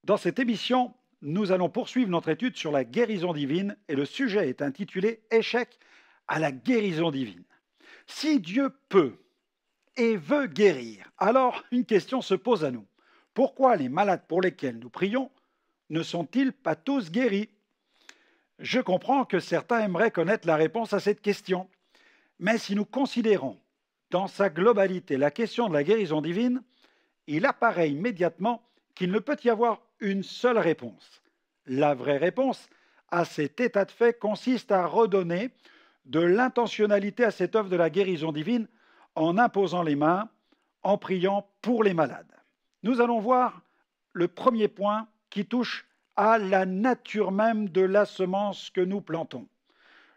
Dans cette émission, nous allons poursuivre notre étude sur la guérison divine et le sujet est intitulé Échec à la guérison divine. Si Dieu peut et veut guérir, alors une question se pose à nous. Pourquoi les malades pour lesquels nous prions ne sont-ils pas tous guéris? Je comprends que certains aimeraient connaître la réponse à cette question, mais si nous considérons dans sa globalité la question de la guérison divine, il apparaît immédiatement qu'il ne peut y avoir une seule réponse. La vraie réponse à cet état de fait consiste à redonner de l'intentionnalité à cette œuvre de la guérison divine en imposant les mains, en priant pour les malades. Nous allons voir le premier point qui touche à la nature même de la semence que nous plantons.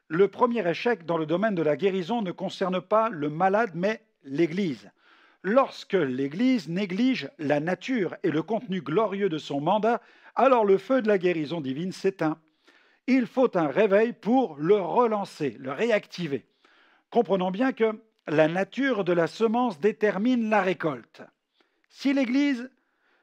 Le premier échec dans le domaine de la guérison ne concerne pas le malade, mais l'Église. Lorsque l'Église néglige la nature et le contenu glorieux de son mandat, alors le feu de la guérison divine s'éteint. Il faut un réveil pour le relancer, le réactiver. Comprenons bien que la nature de la semence détermine la récolte. Si l'Église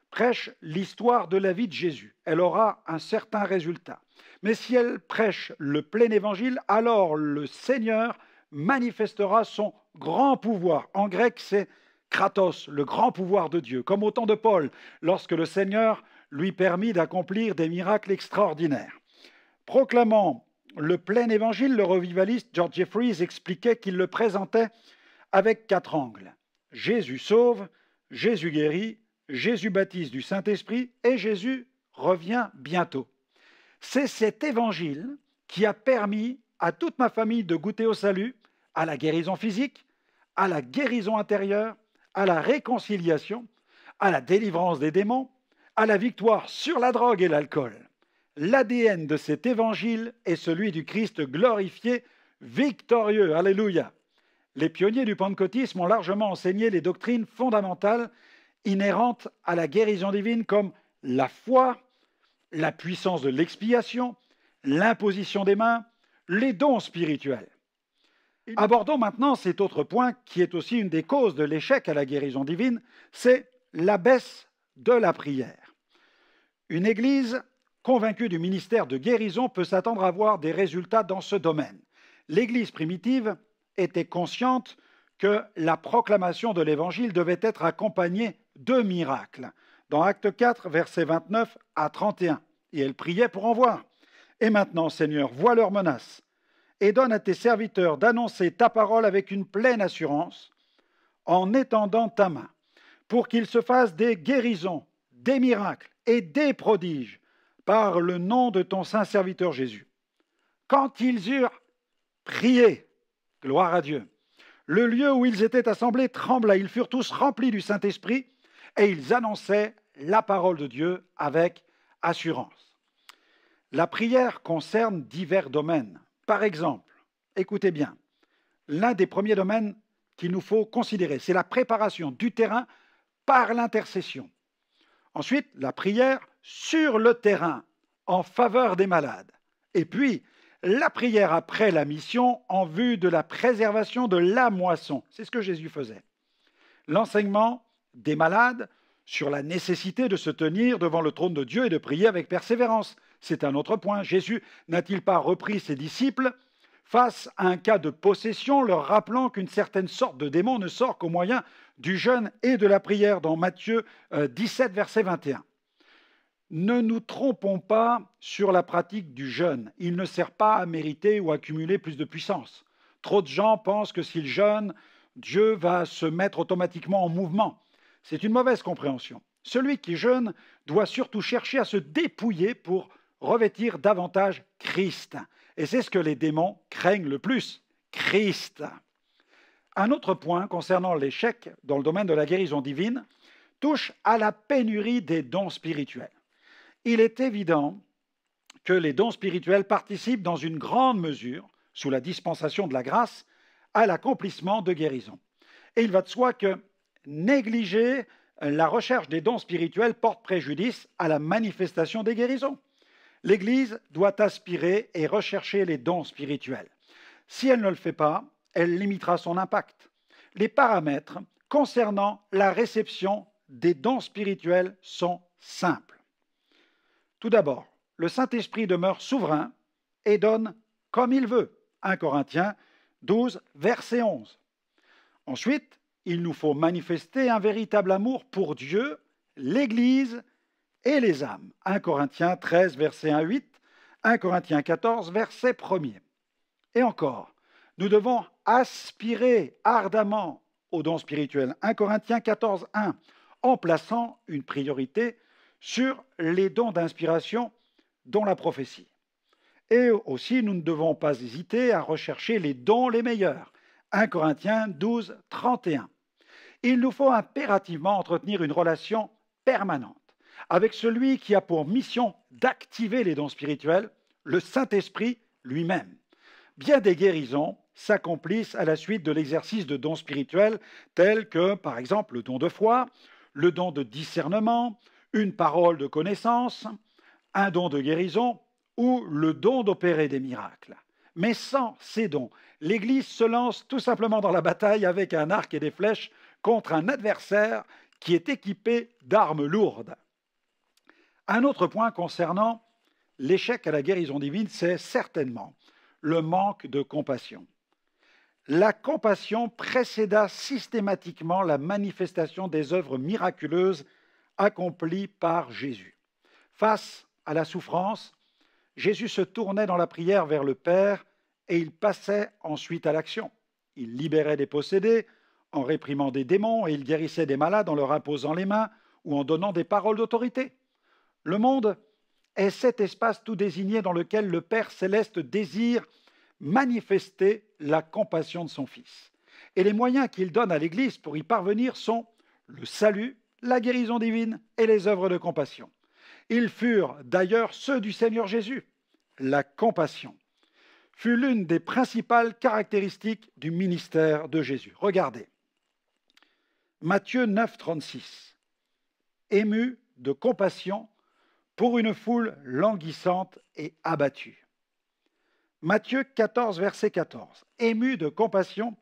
prêche l'histoire de la vie de Jésus, elle aura un certain résultat. Mais si elle prêche le plein évangile, alors le Seigneur manifestera son grand pouvoir. En grec, c'est Kratos, le grand pouvoir de Dieu, comme au temps de Paul, lorsque le Seigneur lui permit d'accomplir des miracles extraordinaires. Proclamant le plein évangile, le revivaliste George Jeffreys expliquait qu'il le présentait avec 4 angles. Jésus sauve, Jésus guérit, Jésus baptise du Saint-Esprit et Jésus revient bientôt. C'est cet évangile qui a permis à toute ma famille de goûter au salut, à la guérison physique, à la guérison intérieure, à la réconciliation, à la délivrance des démons, à la victoire sur la drogue et l'alcool. L'ADN de cet évangile est celui du Christ glorifié, victorieux. Alléluia. Les pionniers du pentecôtisme ont largement enseigné les doctrines fondamentales inhérentes à la guérison divine comme la foi, la puissance de l'expiation, l'imposition des mains, les dons spirituels. Abordons maintenant cet autre point qui est aussi une des causes de l'échec à la guérison divine, c'est la baisse de la prière. Une Église convaincue du ministère de guérison peut s'attendre à voir des résultats dans ce domaine. L'Église primitive était consciente que la proclamation de l'Évangile devait être accompagnée de miracles. Dans Acte 4, versets 29 à 31, et elle priait pour en voir. Et maintenant, Seigneur, vois leurs menaces et donne à tes serviteurs d'annoncer ta parole avec une pleine assurance en étendant ta main, pour qu'ils se fassent des guérisons, des miracles et des prodiges par le nom de ton saint serviteur Jésus. Quand ils eurent prié, gloire à Dieu, le lieu où ils étaient assemblés trembla, ils furent tous remplis du Saint-Esprit et ils annonçaient la parole de Dieu avec assurance. La prière concerne divers domaines. Par exemple, écoutez bien, l'un des premiers domaines qu'il nous faut considérer, c'est la préparation du terrain par l'intercession. Ensuite, la prière sur le terrain en faveur des malades. Et puis, la prière après la mission en vue de la préservation de la moisson. C'est ce que Jésus faisait. L'enseignement des malades sur la nécessité de se tenir devant le trône de Dieu et de prier avec persévérance. C'est un autre point. Jésus n'a-t-il pas repris ses disciples face à un cas de possession, leur rappelant qu'une certaine sorte de démon ne sort qu'au moyen du jeûne et de la prière, dans Matthieu 17, verset 21. Ne nous trompons pas sur la pratique du jeûne. Il ne sert pas à mériter ou à accumuler plus de puissance. Trop de gens pensent que s'ils jeûnent, Dieu va se mettre automatiquement en mouvement. C'est une mauvaise compréhension. Celui qui jeûne doit surtout chercher à se dépouiller pour revêtir davantage Christ. Et c'est ce que les démons craignent le plus, Christ. Un autre point concernant l'échec dans le domaine de la guérison divine touche à la pénurie des dons spirituels. Il est évident que les dons spirituels participent dans une grande mesure, sous la dispensation de la grâce, à l'accomplissement de guérison. Et il va de soi que négliger la recherche des dons spirituels porte préjudice à la manifestation des guérisons. L'Église doit aspirer et rechercher les dons spirituels. Si elle ne le fait pas, elle limitera son impact. Les paramètres concernant la réception des dons spirituels sont simples. Tout d'abord, le Saint-Esprit demeure souverain et donne comme il veut. 1 Corinthiens 12, verset 11. Ensuite, il nous faut manifester un véritable amour pour Dieu, l'Église et les âmes. 1 Corinthiens 13, verset 1 à 8, 1 Corinthiens 14, verset 1er. Et encore, nous devons aspirer ardemment aux dons spirituels. 1 Corinthiens 14, 1, en plaçant une priorité sur les dons d'inspiration, dont la prophétie. Et aussi, nous ne devons pas hésiter à rechercher les dons les meilleurs. 1 Corinthiens 12, 31. Il nous faut impérativement entretenir une relation permanente avec celui qui a pour mission d'activer les dons spirituels, le Saint-Esprit lui-même. Bien des guérisons s'accomplissent à la suite de l'exercice de dons spirituels tels que, par exemple, le don de foi, le don de discernement, une parole de connaissance, un don de guérison ou le don d'opérer des miracles. Mais sans ces dons, l'Église se lance tout simplement dans la bataille avec un arc et des flèches contre un adversaire qui est équipé d'armes lourdes. Un autre point concernant l'échec à la guérison divine, c'est certainement le manque de compassion. La compassion précéda systématiquement la manifestation des œuvres miraculeuses accomplies par Jésus. Face à la souffrance, Jésus se tournait dans la prière vers le Père et il passait ensuite à l'action. Il libérait des possédés en réprimant des démons et il guérissait des malades en leur imposant les mains ou en donnant des paroles d'autorité. Le monde est cet espace tout désigné dans lequel le Père céleste désire manifester la compassion de son Fils. Et les moyens qu'il donne à l'Église pour y parvenir sont le salut, la guérison divine et les œuvres de compassion. Ils furent d'ailleurs ceux du Seigneur Jésus. La compassion fut l'une des principales caractéristiques du ministère de Jésus. Regardez, Matthieu 9, 36. Ému de compassion pour une foule languissante et abattue. Matthieu 14, verset 14. Ému de compassion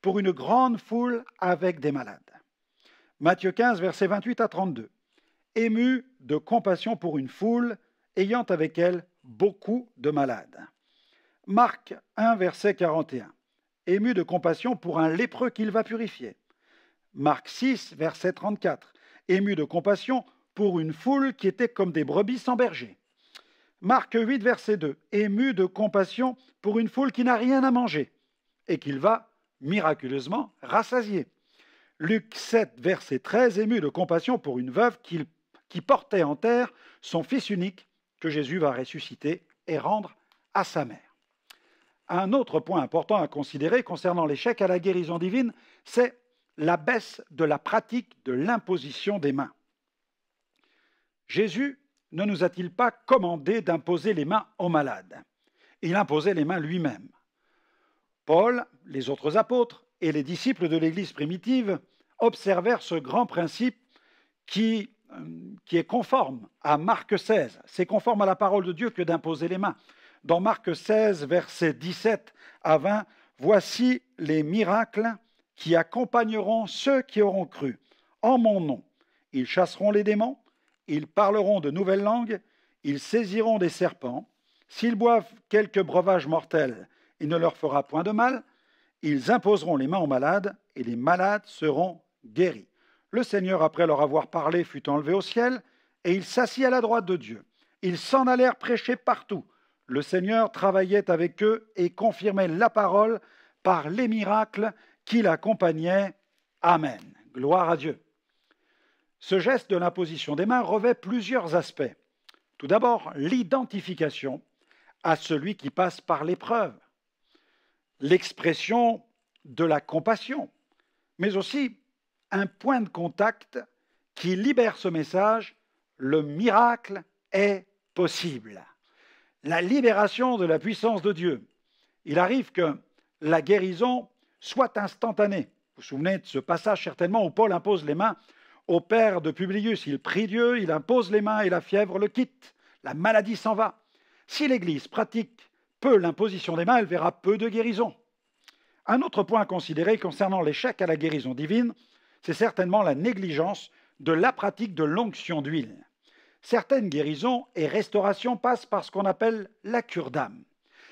pour une grande foule avec des malades. Matthieu 15, verset 28 à 32. Ému de compassion pour une foule ayant avec elle beaucoup de malades. Marc 1, verset 41. Ému de compassion pour un lépreux qu'il va purifier. Marc 6, verset 34. Ému de compassion pour une foule qui était comme des brebis sans berger. Marc 8, verset 2. Ému de compassion pour une foule qui n'a rien à manger et qu'il va miraculeusement rassasier. Luc 7, verset 13. Ému de compassion pour une veuve qui portait en terre son fils unique que Jésus va ressusciter et rendre à sa mère. Un autre point important à considérer concernant l'échec à la guérison divine, c'est la baisse de la pratique de l'imposition des mains. Jésus ne nous a-t-il pas commandé d'imposer les mains aux malades? Il imposait les mains lui-même. Paul, les autres apôtres et les disciples de l'Église primitive observèrent ce grand principe qui est conforme à Marc 16. C'est conforme à la parole de Dieu que d'imposer les mains. Dans Marc 16, versets 17 à 20, « Voici les miracles qui accompagneront ceux qui auront cru. En mon nom, ils chasseront les démons, ils parleront de nouvelles langues, ils saisiront des serpents. S'ils boivent quelque breuvage mortel, il ne leur fera point de mal. Ils imposeront les mains aux malades, et les malades seront guéris. » Le Seigneur, après leur avoir parlé, fut enlevé au ciel, et il s'assit à la droite de Dieu. Ils s'en allèrent prêcher partout. Le Seigneur travaillait avec eux et confirmait la parole par les miracles qui l'accompagnaient. Amen. Gloire à Dieu. Ce geste de l'imposition des mains revêt plusieurs aspects. Tout d'abord, l'identification à celui qui passe par l'épreuve, l'expression de la compassion, mais aussi un point de contact qui libère ce message, le miracle est possible. La libération de la puissance de Dieu. Il arrive que la guérison soit instantanée. Vous vous souvenez de ce passage certainement où Paul impose les mains au père de Publius. Il prie Dieu, il impose les mains et la fièvre le quitte. La maladie s'en va. Si l'Église pratique peu l'imposition des mains, elle verra peu de guérison. Un autre point à considérer concernant l'échec à la guérison divine, c'est certainement la négligence de la pratique de l'onction d'huile. Certaines guérisons et restaurations passent par ce qu'on appelle la cure d'âme.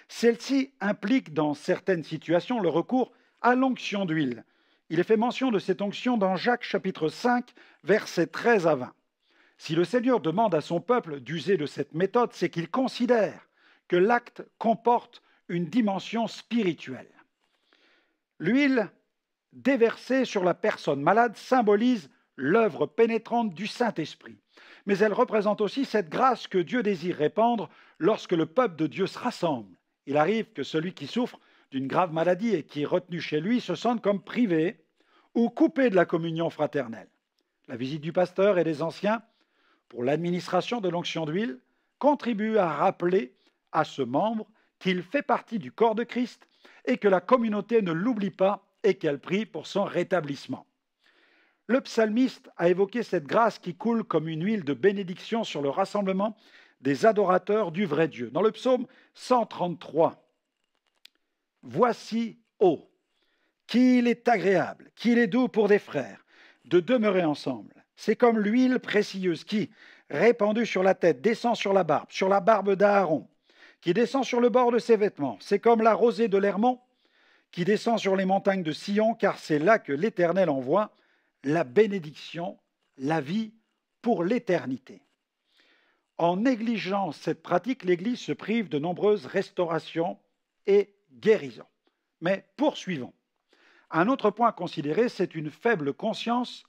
Celle-ci implique dans certaines situations le recours à l'onction d'huile. Il est fait mention de cette onction dans Jacques chapitre 5, versets 13 à 20. Si le Seigneur demande à son peuple d'user de cette méthode, c'est qu'il considère que l'acte comporte une dimension spirituelle. L'huile déversée sur la personne malade symbolise l'œuvre pénétrante du Saint-Esprit. Mais elle représente aussi cette grâce que Dieu désire répandre lorsque le peuple de Dieu se rassemble. Il arrive que celui qui souffre d'une grave maladie et qui est retenu chez lui se sente comme privé ou coupé de la communion fraternelle. La visite du pasteur et des anciens pour l'administration de l'onction d'huile contribue à rappeler à ce membre qu'il fait partie du corps de Christ et que la communauté ne l'oublie pas et qu'elle prie pour son rétablissement. Le psalmiste a évoqué cette grâce qui coule comme une huile de bénédiction sur le rassemblement des adorateurs du vrai Dieu. Dans le psaume 133, « Voici, ô, qu'il est agréable, qu'il est doux pour des frères, de demeurer ensemble. C'est comme l'huile précieuse qui, répandue sur la tête, descend sur la barbe d'Aaron, qui descend sur le bord de ses vêtements. C'est comme la rosée de l'Hermon, qui descend sur les montagnes de Sion, car c'est là que l'Éternel envoie la bénédiction, la vie pour l'éternité. » En négligeant cette pratique, l'Église se prive de nombreuses restaurations et guérisons. Mais poursuivons. Un autre point à considérer, c'est une faible conscience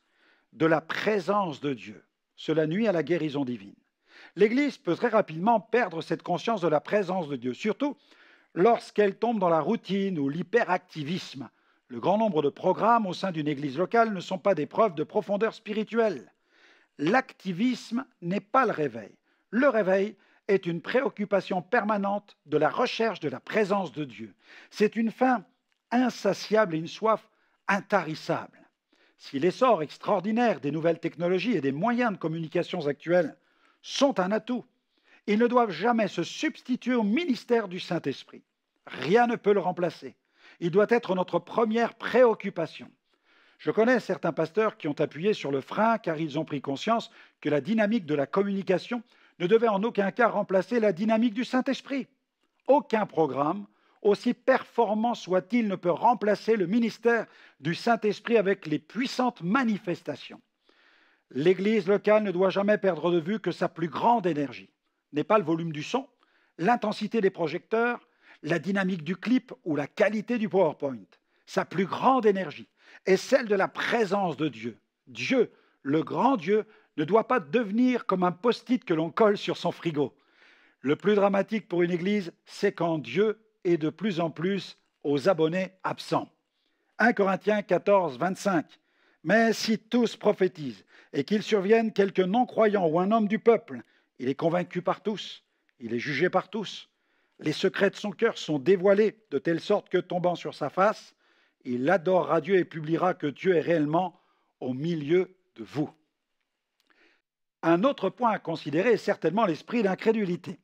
de la présence de Dieu. Cela nuit à la guérison divine. L'Église peut très rapidement perdre cette conscience de la présence de Dieu, surtout lorsqu'elle tombe dans la routine ou l'hyperactivisme. Le grand nombre de programmes au sein d'une Église locale ne sont pas des preuves de profondeur spirituelle. L'activisme n'est pas le réveil. Le réveil est une préoccupation permanente de la recherche de la présence de Dieu. C'est une faim insatiable et une soif intarissable. Si l'essor extraordinaire des nouvelles technologies et des moyens de communication actuels sont un atout, ils ne doivent jamais se substituer au ministère du Saint-Esprit. Rien ne peut le remplacer. Il doit être notre première préoccupation. Je connais certains pasteurs qui ont appuyé sur le frein car ils ont pris conscience que la dynamique de la communication ne devait en aucun cas remplacer la dynamique du Saint-Esprit. Aucun programme, aussi performant soit-il, ne peut remplacer le ministère du Saint-Esprit avec les puissantes manifestations. L'Église locale ne doit jamais perdre de vue que sa plus grande énergie n'est pas le volume du son, l'intensité des projecteurs, la dynamique du clip ou la qualité du PowerPoint. Sa plus grande énergie est celle de la présence de Dieu. Dieu, le grand Dieu, ne doit pas devenir comme un post-it que l'on colle sur son frigo. Le plus dramatique pour une Église, c'est quand Dieu est de plus en plus aux abonnés absents. 1 Corinthiens 14, 25. « Mais si tous prophétisent et qu'il survienne quelques non-croyants ou un homme du peuple, il est convaincu par tous, il est jugé par tous. Les secrets de son cœur sont dévoilés de telle sorte que, tombant sur sa face, il adorera Dieu et publiera que Dieu est réellement au milieu de vous. » Un autre point à considérer est certainement l'esprit d'incrédulité.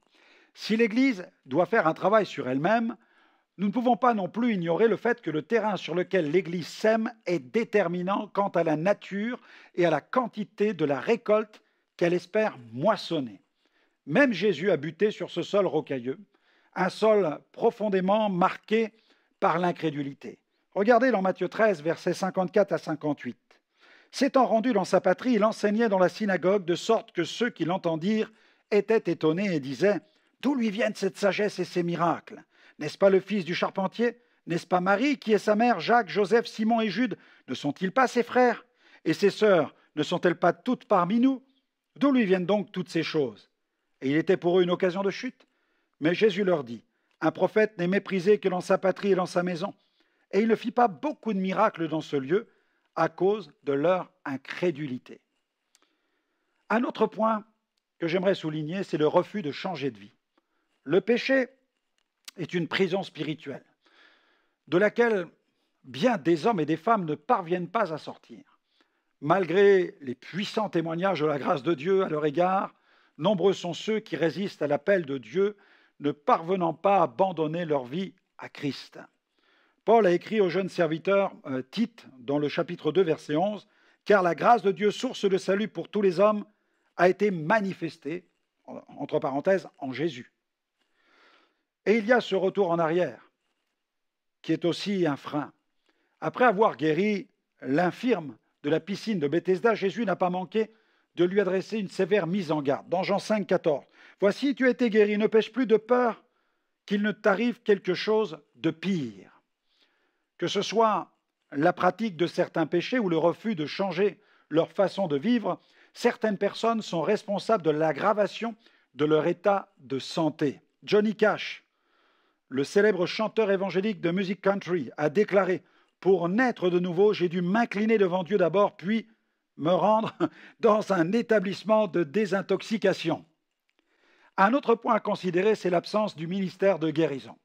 Si l'Église doit faire un travail sur elle-même, nous ne pouvons pas non plus ignorer le fait que le terrain sur lequel l'Église sème est déterminant quant à la nature et à la quantité de la récolte qu'elle espère moissonner. Même Jésus a buté sur ce sol rocailleux, un sol profondément marqué par l'incrédulité. Regardez dans Matthieu 13, versets 54 à 58. S'étant rendu dans sa patrie, il enseignait dans la synagogue, de sorte que ceux qui l'entendirent étaient étonnés et disaient « D'où lui viennent cette sagesse et ces miracles? N'est-ce pas le fils du charpentier? N'est-ce pas Marie qui est sa mère, Jacques, Joseph, Simon et Jude? Ne sont-ils pas ses frères? Et ses sœurs, ne sont-elles pas toutes parmi nous? D'où lui viennent donc toutes ces choses ?» Et il était pour eux une occasion de chute. Mais Jésus leur dit « Un prophète n'est méprisé que dans sa patrie et dans sa maison. » Et il ne fit pas beaucoup de miracles dans ce lieu à cause de leur incrédulité. Un autre point que j'aimerais souligner, c'est le refus de changer de vie. Le péché est une prison spirituelle de laquelle bien des hommes et des femmes ne parviennent pas à sortir. Malgré les puissants témoignages de la grâce de Dieu à leur égard, nombreux sont ceux qui résistent à l'appel de Dieu, ne parvenant pas à abandonner leur vie à Christ. Paul a écrit au jeune serviteur Tite, dans le chapitre 2, verset 11, « Car la grâce de Dieu, source de salut pour tous les hommes, a été manifesté, entre parenthèses, en Jésus. Et il y a ce retour en arrière, qui est aussi un frein. Après avoir guéri l'infirme de la piscine de Bethesda, Jésus n'a pas manqué de lui adresser une sévère mise en garde. Dans Jean 5, 14, « Voici, tu as été guéri, ne pêche plus de peur qu'il ne t'arrive quelque chose de pire. » Que ce soit la pratique de certains péchés ou le refus de changer leur façon de vivre, certaines personnes sont responsables de l'aggravation de leur état de santé. Johnny Cash, le célèbre chanteur évangélique de musique country, a déclaré « Pour naître de nouveau, j'ai dû m'incliner devant Dieu d'abord, puis me rendre dans un établissement de désintoxication. » Un autre point à considérer, c'est l'absence du ministère de guérison.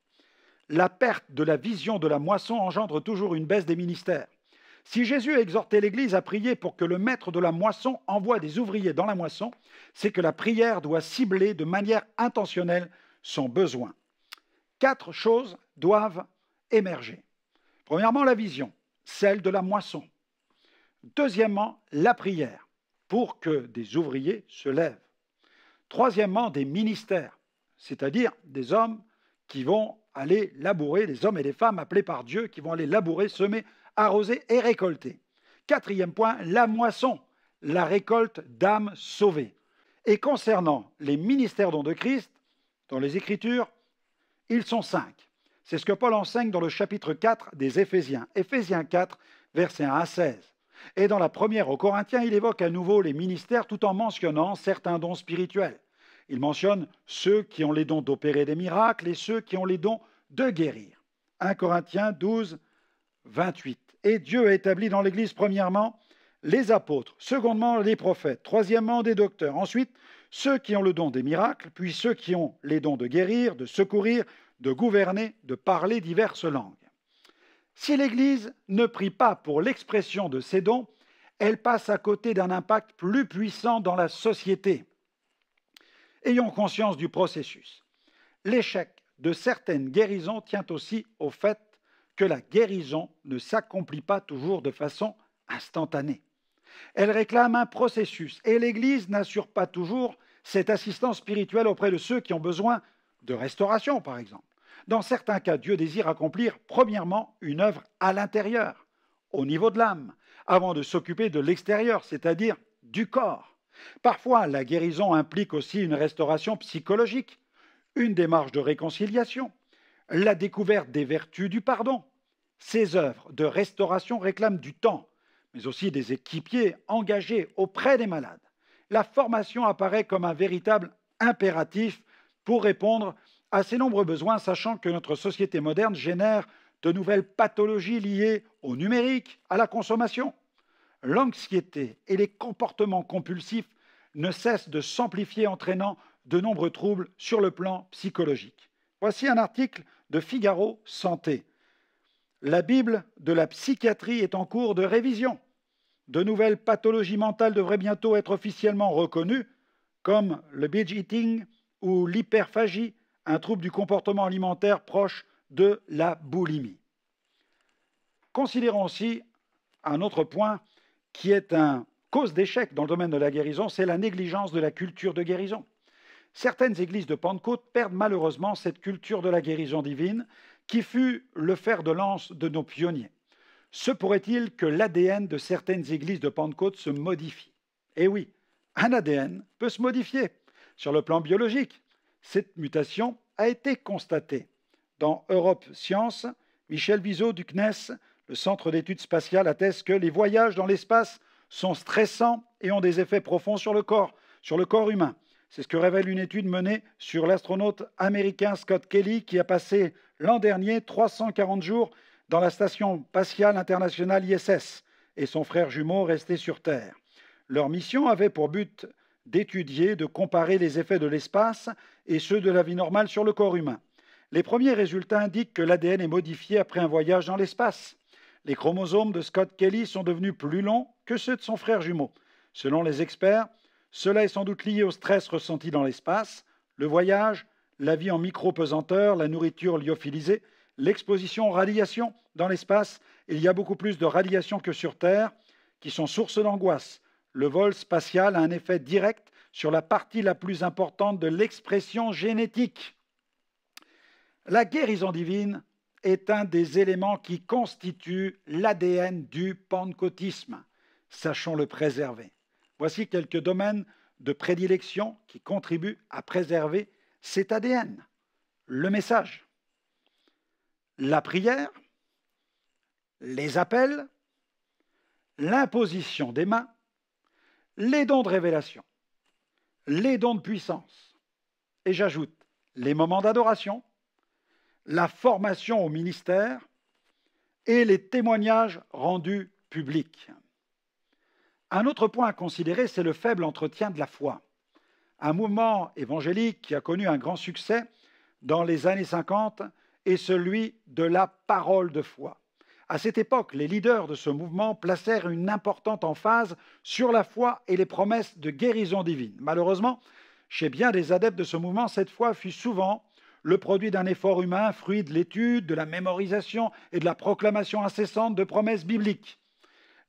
La perte de la vision de la moisson engendre toujours une baisse des ministères. Si Jésus a exhorté l'Église à prier pour que le maître de la moisson envoie des ouvriers dans la moisson, c'est que la prière doit cibler de manière intentionnelle son besoin. 4 choses doivent émerger. Premièrement, la vision, celle de la moisson. Deuxièmement, la prière, pour que des ouvriers se lèvent. Troisièmement, des ministères, c'est-à-dire des hommes qui vont aller labourer, des hommes et des femmes appelés par Dieu, qui vont aller labourer, semer, arroser et récolter. Quatrième point, la moisson, la récolte d'âmes sauvées. Et concernant les ministères dons de Christ, dans les Écritures, ils sont 5. C'est ce que Paul enseigne dans le chapitre 4 des Éphésiens. Éphésiens 4, versets 1 à 16. Et dans la première aux Corinthiens, il évoque à nouveau les ministères tout en mentionnant certains dons spirituels. Il mentionne ceux qui ont les dons d'opérer des miracles et ceux qui ont les dons de guérir. 1 Corinthiens 12, 28. Et Dieu a établi dans l'Église, premièrement, les apôtres, secondement, les prophètes, troisièmement, des docteurs, ensuite, ceux qui ont le don des miracles, puis ceux qui ont les dons de guérir, de secourir, de gouverner, de parler diverses langues. Si l'Église ne prie pas pour l'expression de ces dons, elle passe à côté d'un impact plus puissant dans la société. Ayons conscience du processus. L'échec de certaines guérisons tient aussi au fait que la guérison ne s'accomplit pas toujours de façon instantanée. Elle réclame un processus et l'Église n'assure pas toujours cette assistance spirituelle auprès de ceux qui ont besoin de restauration, par exemple. Dans certains cas, Dieu désire accomplir premièrement une œuvre à l'intérieur, au niveau de l'âme, avant de s'occuper de l'extérieur, c'est-à-dire du corps. Parfois, la guérison implique aussi une restauration psychologique, une démarche de réconciliation, la découverte des vertus du pardon. Ces œuvres de restauration réclament du temps, mais aussi des équipiers engagés auprès des malades. La formation apparaît comme un véritable impératif pour répondre à ces nombreux besoins, sachant que notre société moderne génère de nouvelles pathologies liées au numérique, à la consommation. L'anxiété et les comportements compulsifs ne cessent de s'amplifier, entraînant de nombreux troubles sur le plan psychologique. Voici un article de Figaro Santé. La Bible de la psychiatrie est en cours de révision. De nouvelles pathologies mentales devraient bientôt être officiellement reconnues, comme le binge eating ou l'hyperphagie, un trouble du comportement alimentaire proche de la boulimie. Considérons aussi un autre point qui est une cause d'échec dans le domaine de la guérison, c'est la négligence de la culture de guérison. Certaines églises de Pentecôte perdent malheureusement cette culture de la guérison divine qui fut le fer de lance de nos pionniers. Se pourrait-il que l'ADN de certaines églises de Pentecôte se modifie? Eh oui, un ADN peut se modifier. Sur le plan biologique, cette mutation a été constatée. Dans Europe Science, Michel Viseau du CNES, le Centre d'études spatiales, atteste que les voyages dans l'espace sont stressants et ont des effets profonds sur le corps humain. C'est ce que révèle une étude menée sur l'astronaute américain Scott Kelly qui a passé l'an dernier 340 jours dans la station spatiale internationale ISS et son frère jumeau resté sur Terre. Leur mission avait pour but d'étudier, de comparer les effets de l'espace et ceux de la vie normale sur le corps humain. Les premiers résultats indiquent que l'ADN est modifié après un voyage dans l'espace. Les chromosomes de Scott Kelly sont devenus plus longs que ceux de son frère jumeau. Selon les experts, cela est sans doute lié au stress ressenti dans l'espace, le voyage, la vie en micro-pesanteur, la nourriture lyophilisée, l'exposition aux radiations dans l'espace. Il y a beaucoup plus de radiations que sur Terre, qui sont source d'angoisse. Le vol spatial a un effet direct sur la partie la plus importante de l'expression génétique. La guérison divine est un des éléments qui constituent l'ADN du pentecôtisme. Sachons le préserver. Voici quelques domaines de prédilection qui contribuent à préserver cet ADN. Le message, la prière, les appels, l'imposition des mains, les dons de révélation, les dons de puissance, et j'ajoute les moments d'adoration, la formation au ministère et les témoignages rendus publics. Un autre point à considérer, c'est le faible entretien de la foi. Un mouvement évangélique qui a connu un grand succès dans les années 50 est celui de la parole de foi. À cette époque, les leaders de ce mouvement placèrent une importante emphase sur la foi et les promesses de guérison divine. Malheureusement, chez bien des adeptes de ce mouvement, cette foi fut souvent le produit d'un effort humain, fruit de l'étude, de la mémorisation et de la proclamation incessante de promesses bibliques.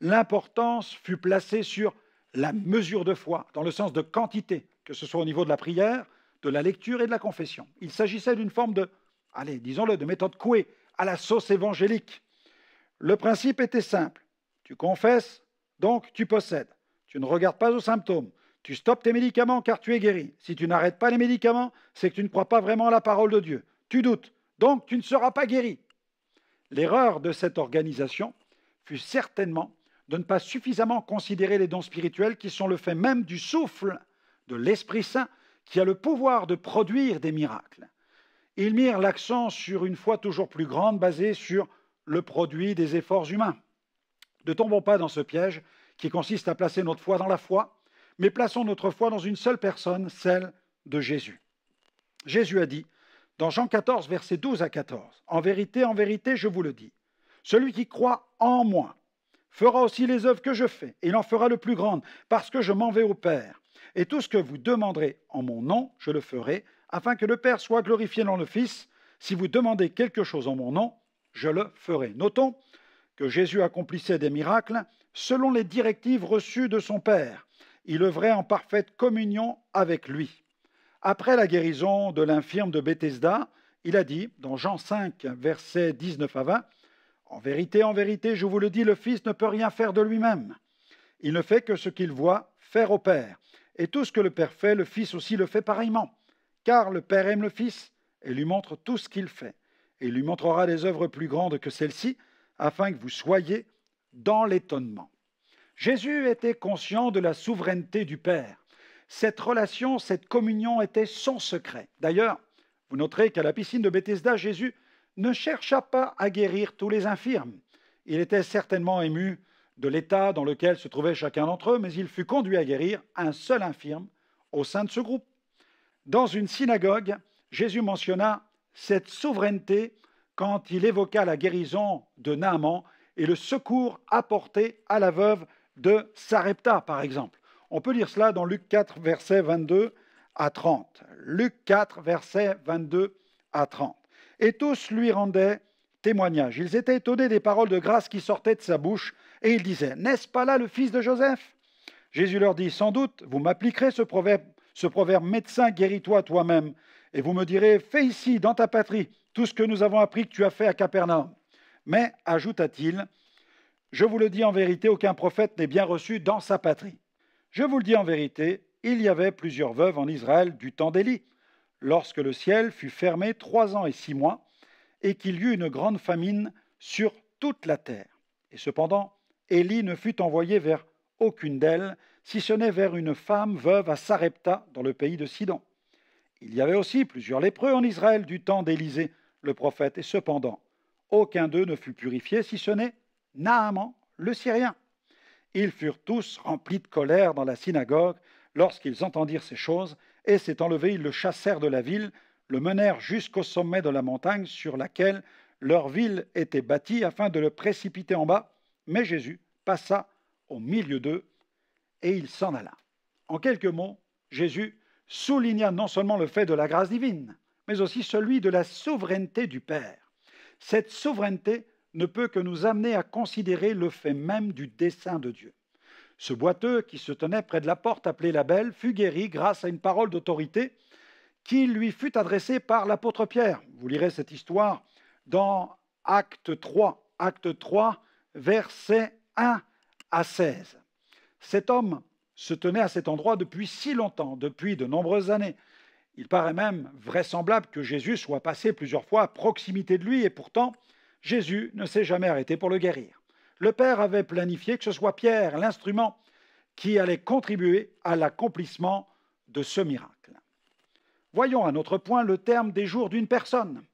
L'importance fut placée sur la mesure de foi, dans le sens de quantité, que ce soit au niveau de la prière, de la lecture et de la confession. Il s'agissait d'une forme de, disons-le, de méthode couée à la sauce évangélique. Le principe était simple. Tu confesses, donc tu possèdes. Tu ne regardes pas aux symptômes. Tu stoppes tes médicaments car tu es guéri. Si tu n'arrêtes pas les médicaments, c'est que tu ne crois pas vraiment à la parole de Dieu. Tu doutes, donc tu ne seras pas guéri. L'erreur de cette organisation fut certainement de ne pas suffisamment considérer les dons spirituels qui sont le fait même du souffle de l'Esprit Saint qui a le pouvoir de produire des miracles. Ils mirent l'accent sur une foi toujours plus grande basée sur le produit des efforts humains. Ne tombons pas dans ce piège qui consiste à placer notre foi dans la foi, mais plaçons notre foi dans une seule personne, celle de Jésus. Jésus a dit, dans Jean 14, versets 12 à 14, « En vérité, je vous le dis, celui qui croit en moi fera aussi les œuvres que je fais, et il en fera le plus grande, parce que je m'en vais au Père. Et tout ce que vous demanderez en mon nom, je le ferai, afin que le Père soit glorifié dans le Fils. Si vous demandez quelque chose en mon nom, je le ferai. » Notons que Jésus accomplissait des miracles selon les directives reçues de son Père. Il œuvrait en parfaite communion avec lui. Après la guérison de l'infirme de Bethesda, il a dit, dans Jean 5, versets 19 à 20, « En vérité, je vous le dis, le Fils ne peut rien faire de lui-même. Il ne fait que ce qu'il voit faire au Père. Et tout ce que le Père fait, le Fils aussi le fait pareillement. Car le Père aime le Fils et lui montre tout ce qu'il fait. Et il lui montrera des œuvres plus grandes que celles-ci, afin que vous soyez dans l'étonnement. » Jésus était conscient de la souveraineté du Père. Cette relation, cette communion était son secret. D'ailleurs, vous noterez qu'à la piscine de Bethesda, Jésus ne chercha pas à guérir tous les infirmes. Il était certainement ému de l'état dans lequel se trouvait chacun d'entre eux, mais il fut conduit à guérir un seul infirme au sein de ce groupe. Dans une synagogue, Jésus mentionna cette souveraineté quand il évoqua la guérison de Naaman et le secours apporté à la veuve de Sarepta, par exemple. On peut lire cela dans Luc 4, versets 22 à 30. Luc 4, versets 22 à 30. Et tous lui rendaient témoignage. Ils étaient étonnés des paroles de grâce qui sortaient de sa bouche, et ils disaient, « N'est-ce pas là le fils de Joseph ?» Jésus leur dit, « Sans doute, vous m'appliquerez ce proverbe, médecin, guéris-toi toi-même. Et vous me direz, fais ici, dans ta patrie, tout ce que nous avons appris que tu as fait à Capernaum. Mais, ajouta-t-il, je vous le dis en vérité, aucun prophète n'est bien reçu dans sa patrie. Je vous le dis en vérité, il y avait plusieurs veuves en Israël du temps d'Élie, lorsque le ciel fut fermé 3 ans et 6 mois, et qu'il y eut une grande famine sur toute la terre. Et cependant, Élie ne fut envoyé vers aucune d'elles, si ce n'est vers une femme veuve à Sarepta, dans le pays de Sidon. Il y avait aussi plusieurs lépreux en Israël du temps d'Élisée, le prophète, et cependant, aucun d'eux ne fut purifié, si ce n'est Naaman, le Syrien. Ils furent tous remplis de colère dans la synagogue lorsqu'ils entendirent ces choses, et s'étant levés, ils le chassèrent de la ville, le menèrent jusqu'au sommet de la montagne sur laquelle leur ville était bâtie, afin de le précipiter en bas. Mais Jésus passa au milieu d'eux, et il s'en alla. En quelques mots, Jésus souligna non seulement le fait de la grâce divine, mais aussi celui de la souveraineté du Père. Cette souveraineté ne peut que nous amener à considérer le fait même du dessein de Dieu. Ce boiteux, qui se tenait près de la porte appelée la Belle, fut guéri grâce à une parole d'autorité qui lui fut adressée par l'apôtre Pierre. Vous lirez cette histoire dans Acte 3, versets 1 à 16. Cet homme se tenait à cet endroit depuis si longtemps, depuis de nombreuses années. Il paraît même vraisemblable que Jésus soit passé plusieurs fois à proximité de lui, et pourtant, Jésus ne s'est jamais arrêté pour le guérir. Le Père avait planifié que ce soit Pierre, l'instrument, qui allait contribuer à l'accomplissement de ce miracle. Voyons à notre point le terme des jours d'une personne.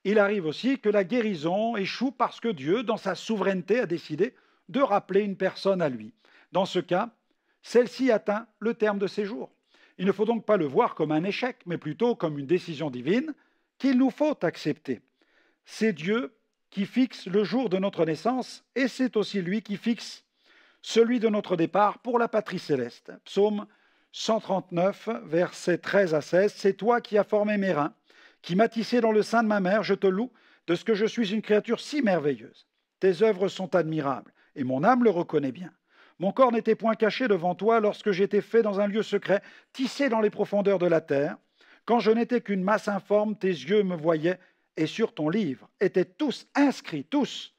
Il arrive aussi que la guérison échoue parce que Dieu, dans sa souveraineté, a décidé de rappeler une personne à lui. Dans ce cas, celle-ci atteint le terme de ses jours. Il ne faut donc pas le voir comme un échec, mais plutôt comme une décision divine qu'il nous faut accepter. C'est Dieu qui fixe le jour de notre naissance et c'est aussi lui qui fixe celui de notre départ pour la patrie céleste. Psaume 139, versets 13 à 16. « C'est toi qui as formé mes reins, qui m'as tissé dans le sein de ma mère, je te loue de ce que je suis une créature si merveilleuse. Tes œuvres sont admirables, et mon âme le reconnaît bien. Mon corps n'était point caché devant toi lorsque j'étais fait dans un lieu secret, tissé dans les profondeurs de la terre. Quand je n'étais qu'une masse informe, tes yeux me voyaient, et sur ton livre étaient tous inscrits, tous,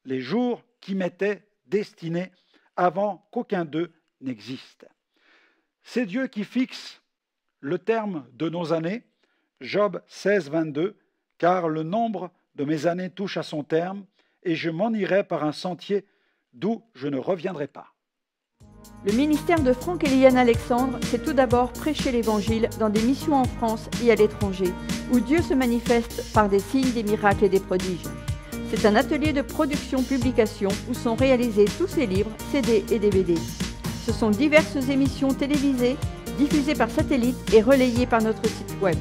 les jours qui m'étaient destinés avant qu'aucun d'eux n'existe. » C'est Dieu qui fixe le terme de nos années. Job 16, 22, « Car le nombre de mes années touche à son terme, et je m'en irai par un sentier d'où je ne reviendrai pas. » Le ministère de Franck Eliane Alexandre, c'est tout d'abord prêcher l'Évangile dans des missions en France et à l'étranger, où Dieu se manifeste par des signes, des miracles et des prodiges. C'est un atelier de production-publication où sont réalisés tous ses livres, CD et DVD. Ce sont diverses émissions télévisées, diffusées par satellite et relayées par notre site web.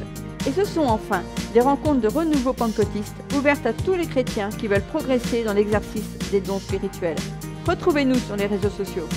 Et ce sont enfin des rencontres de renouveau pentecôtiste ouvertes à tous les chrétiens qui veulent progresser dans l'exercice des dons spirituels. Retrouvez-nous sur les réseaux sociaux.